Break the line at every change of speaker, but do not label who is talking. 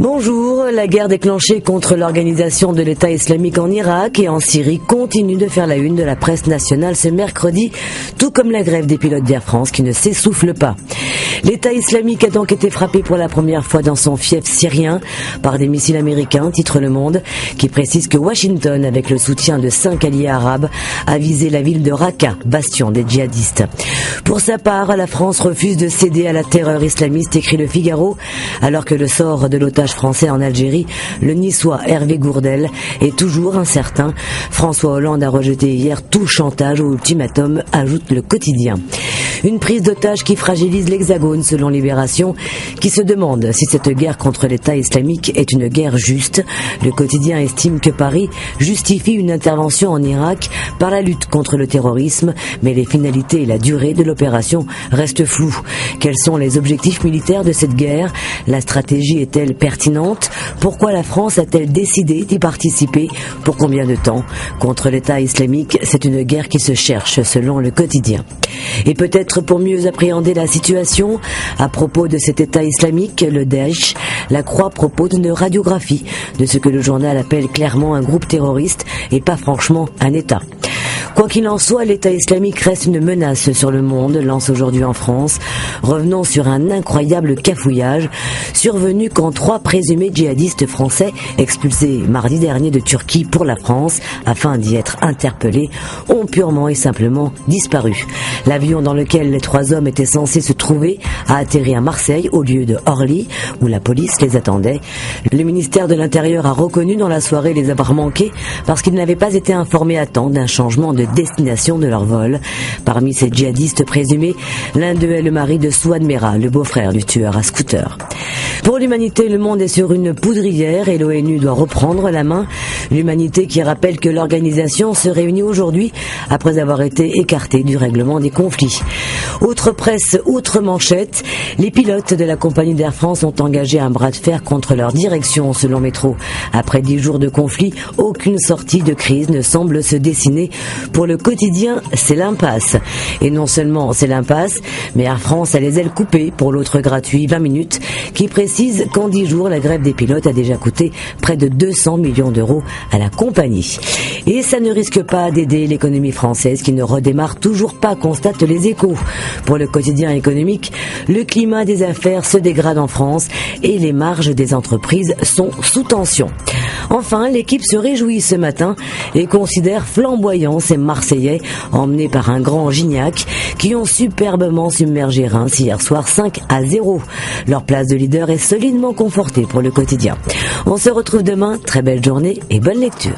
Bonjour, la guerre déclenchée contre l'organisation de l'État islamique en Irak et en Syrie continue de faire la une de la presse nationale ce mercredi, tout comme la grève des pilotes d'Air France qui ne s'essouffle pas. L'État islamique a donc été frappé pour la première fois dans son fief syrien par des missiles américains, titre Le Monde, qui précise que Washington, avec le soutien de 5 alliés arabes, a visé la ville de Raqqa, bastion des djihadistes. Pour sa part, la France refuse de céder à la terreur islamiste, écrit Le Figaro, alors que le sort de l'otage français en Algérie, le niçois Hervé Gourdel, est toujours incertain. François Hollande a rejeté hier tout chantage ou ultimatum, ajoute Le Quotidien. Une prise d'otage qui fragilise l'Hexagone, selon Libération, qui se demande si cette guerre contre l'État islamique est une guerre juste. Le Quotidien estime que Paris justifie une intervention en Irak par la lutte contre le terrorisme, mais les finalités et la durée de l'opération restent floues. Quels sont les objectifs militaires de cette guerre? La stratégie est-elle pertinente? Pourquoi la France a-t-elle décidé d'y participer? Pour combien de temps? Contre l'État islamique, c'est une guerre qui se cherche, selon Le Quotidien. Et peut-être pour mieux appréhender la situation, à propos de cet État islamique, le Daesh, la Croix propose une radiographie de ce que le journal appelle clairement un groupe terroriste et pas franchement un État. Quoi qu'il en soit, l'État islamique reste une menace sur le monde, lance aujourd'hui en France. Revenons sur un incroyable cafouillage survenu quand 3 présumés djihadistes français, expulsés mardi dernier de Turquie pour la France, afin d'y être interpellés, ont purement et simplement disparu. L'avion dans lequel les 3 hommes étaient censés se trouver a atterri à Marseille au lieu de Orly, où la police les attendait. Le ministère de l'Intérieur a reconnu dans la soirée les avoir manqués parce qu'ils n'avaient pas été informés à temps d'un changement de destination de leur vol. Parmi ces djihadistes présumés, l'un d'eux est le mari de Souad Mera, le beau-frère du tueur à scooter. Pour l'humanité, le monde est sur une poudrière et l'ONU doit reprendre la main. L'humanité qui rappelle que l'organisation se réunit aujourd'hui après avoir été écartée du règlement des conflits. Autre presse, outre manchette, les pilotes de la compagnie d'Air France ont engagé un bras de fer contre leur direction, selon Métro. Après 10 jours de conflit, aucune sortie de crise ne semble se dessiner. Pour Le Quotidien, c'est l'impasse. Et non seulement c'est l'impasse, mais Air France a les ailes coupées pour l'autre gratuit 20 minutes, qui précise qu'en 10 jours, la grève des pilotes a déjà coûté près de 200 millions d'euros à la compagnie. Et ça ne risque pas d'aider l'économie française qui ne redémarre toujours pas, constate Les Échos. Pour Le Quotidien économique, le climat des affaires se dégrade en France et les marges des entreprises sont sous tension. Enfin, l'équipe se réjouit ce matin et considère flamboyants ces Marseillais emmenés par un grand Gignac qui ont superbement submergé Reims hier soir 5-0. Leur place de leader est solidement confortée pour Le Quotidien. On se retrouve demain, très belle journée et bonne lecture.